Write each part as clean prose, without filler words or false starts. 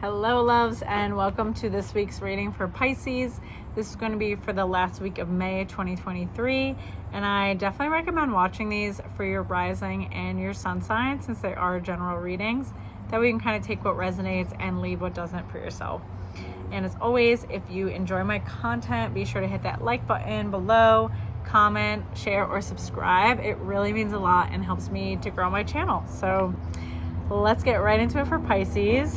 Hello loves, and welcome to this week's reading for Pisces. This is going to be for the last week of May 2023, and I definitely recommend watching these for your rising and your sun sign since they are general readings. That way you can kind of take what resonates and leave what doesn't for yourself. And as always, if you enjoy my content, be sure to hit that like button below, comment, share, or subscribe. It really means a lot and helps me to grow my channel. So let's get right into it for Pisces.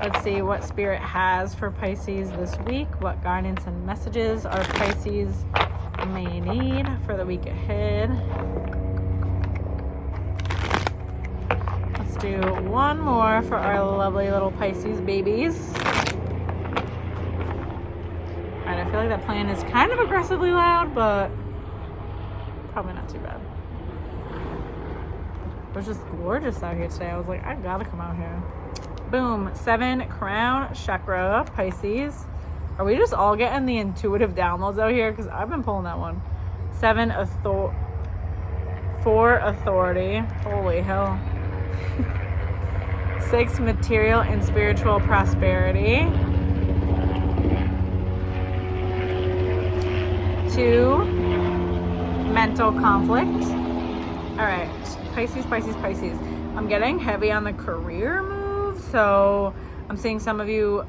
Let's see what Spirit has for Pisces this week. What guidance and messages our Pisces may need for the week ahead. Let's do one more for our lovely little Pisces babies. Alright, I feel like that plan is kind of aggressively loud, but probably not too bad. It was just gorgeous out here today. I was like, I gotta come out here. Boom. 7 crown chakra, Pisces. Are we just all getting the intuitive downloads out here? Because I've been pulling that one. 7 4 authority. Holy hell. 6 material and spiritual prosperity. 2 mental conflict. All right, Pisces. I'm getting heavy on the career move. So I'm seeing some of you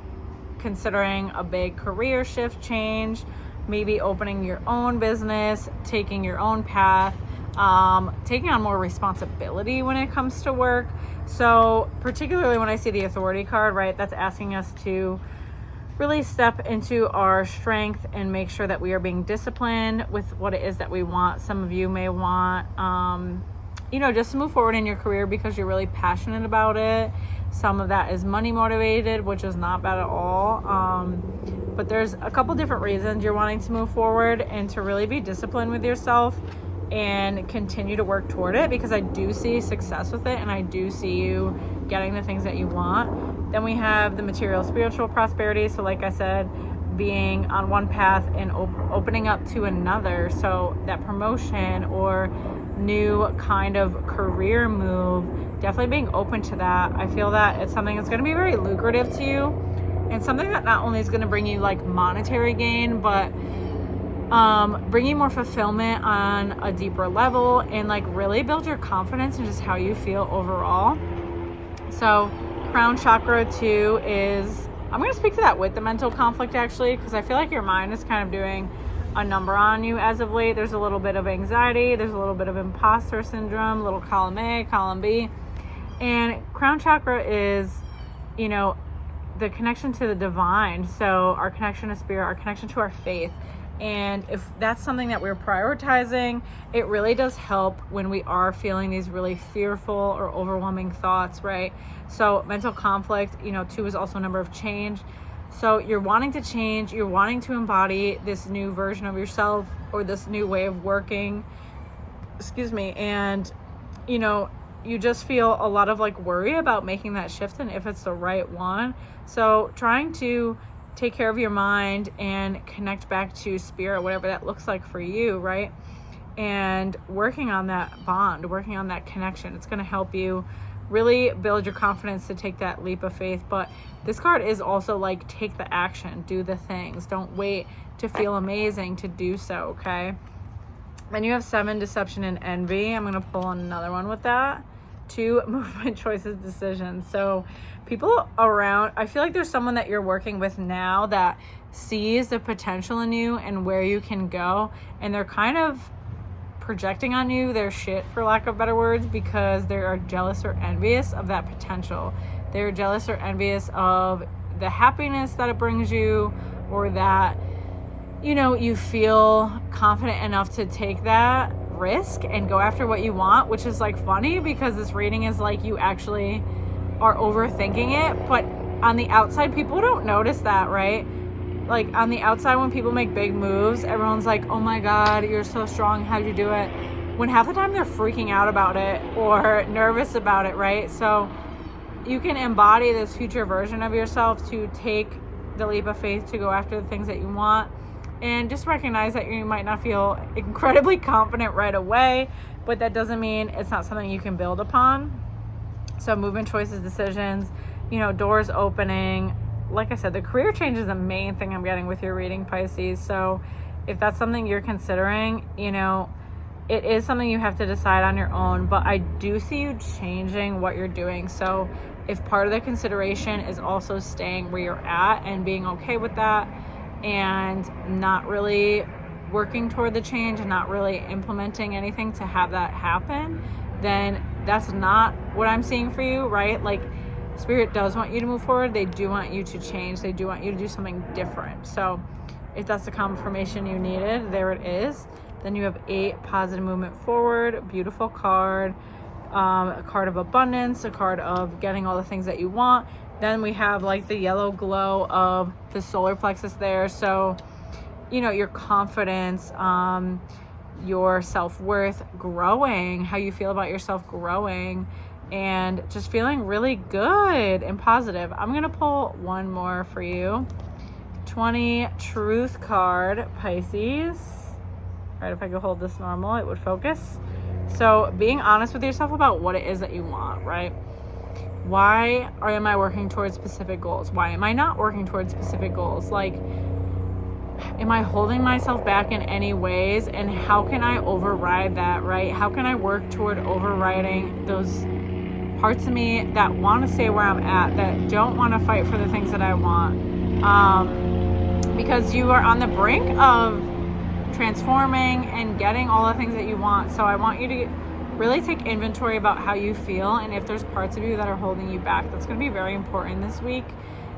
considering a big career shift change, maybe opening your own business, taking your own path, taking on more responsibility when it comes to work. So particularly when I see the authority card, right, that's asking us to really step into our strength and make sure that we are being disciplined with what it is that we want. Some of you may want, just to move forward in your career because you're really passionate about it. Some of that is money motivated, which is not bad at all. But there's a couple different reasons you're wanting to move forward and to really be disciplined with yourself and continue to work toward it, because I do see success with it and I do see you getting the things that you want. Then we have the material spiritual prosperity. So like I said, being on one path and opening up to another. So that promotion or new kind of career move, definitely being open to that. I feel that it's something that's going to be very lucrative to you and something that not only is going to bring you like monetary gain, but bring you more fulfillment on a deeper level and like really build your confidence and just how you feel overall. So crown chakra 2 is, I'm going to speak to that with the mental conflict actually, because I feel like your mind is kind of doing a number on you as of late. There's a little bit of anxiety, there's a little bit of imposter syndrome, little column A, column B. And crown chakra is, the connection to the divine. So our connection to spirit, our connection to our faith. And if that's something that we're prioritizing, it really does help when we are feeling these really fearful or overwhelming thoughts, right? So mental conflict, 2 is also a number of change. So you're wanting to change, you're wanting to embody this new version of yourself or this new way of working, and, you just feel a lot of like worry about making that shift and if it's the right one. So trying to take care of your mind and connect back to spirit, whatever that looks like for you, right? And working on that bond, working on that connection, it's going to help you really build your confidence to take that leap of faith. But this card is also like, take the action, do the things. Don't wait to feel amazing to do so, okay? Then you have 7 deception and envy. I'm going to pull another one with that. 2 movement, choices, decisions. So people around, I feel like there's someone that you're working with now that sees the potential in you and where you can go, and they're kind of projecting on you their shit, for lack of better words, because they are jealous or envious of that potential. They're jealous or envious of the happiness that it brings you, or that you feel confident enough to take that risk and go after what you want, which is like funny because this reading is like you actually are overthinking it, but on the outside people don't notice that, right? Like on the outside when people make big moves, everyone's like, oh my god, you're so strong, how'd you do it? When half the time they're freaking out about it or nervous about it, right? So you can embody this future version of yourself to take the leap of faith to go after the things that you want. And just recognize that you might not feel incredibly confident right away, but that doesn't mean it's not something you can build upon. So movement, choices, decisions. doors opening. Like I said, the career change is the main thing I'm getting with your reading, Pisces. So if that's something you're considering, it is something you have to decide on your own, but I do see you changing what you're doing. So if part of the consideration is also staying where you're at and being okay with that and not really working toward the change and not really implementing anything to have that happen, then that's not what I'm seeing for you, right? Like, Spirit does want you to move forward. They do want you to change. They do want you to do something different. So if that's the confirmation you needed, there it is. Then you have 8, positive movement forward, beautiful card, a card of abundance, a card of getting all the things that you want. Then we have like the yellow glow of the solar plexus there. So, your confidence, your self-worth growing, how you feel about yourself growing, and just feeling really good and positive. I'm going to pull one more for you. 20 truth card, Pisces. Right, if I could hold this normal, it would focus. So being honest with yourself about what it is that you want, right? Why am I working towards specific goals? Why am I not working towards specific goals? Like, am I holding myself back in any ways? And how can I override that, right? How can I work toward overriding those parts of me that want to stay where I'm at, that don't want to fight for the things that I want? Because you are on the brink of transforming and getting all the things that you want. So I want you to really take inventory about how you feel, and if there's parts of you that are holding you back. That's going to be very important this week,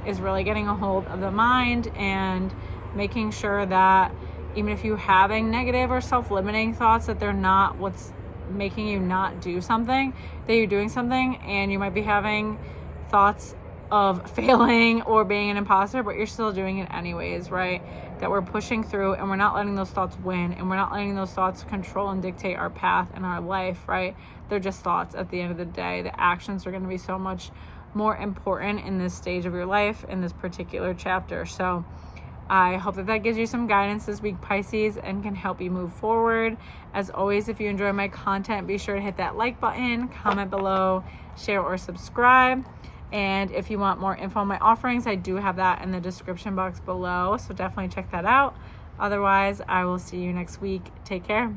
is really getting a hold of the mind and making sure that even if you're having negative or self-limiting thoughts, that they're not what's making you not do something, that you're doing something. And you might be having thoughts of failing or being an imposter, but you're still doing it anyways, right? That we're pushing through, and we're not letting those thoughts win, and we're not letting those thoughts control and dictate our path and our life, right? They're just thoughts at the end of the day. The actions are going to be so much more important in this stage of your life, in this particular chapter. So I hope that gives you some guidance this week, Pisces, and can help you move forward. As always, if you enjoy my content, be sure to hit that like button, comment below, share or subscribe. And if you want more info on my offerings, I do have that in the description box below. So definitely check that out. Otherwise, I will see you next week. Take care.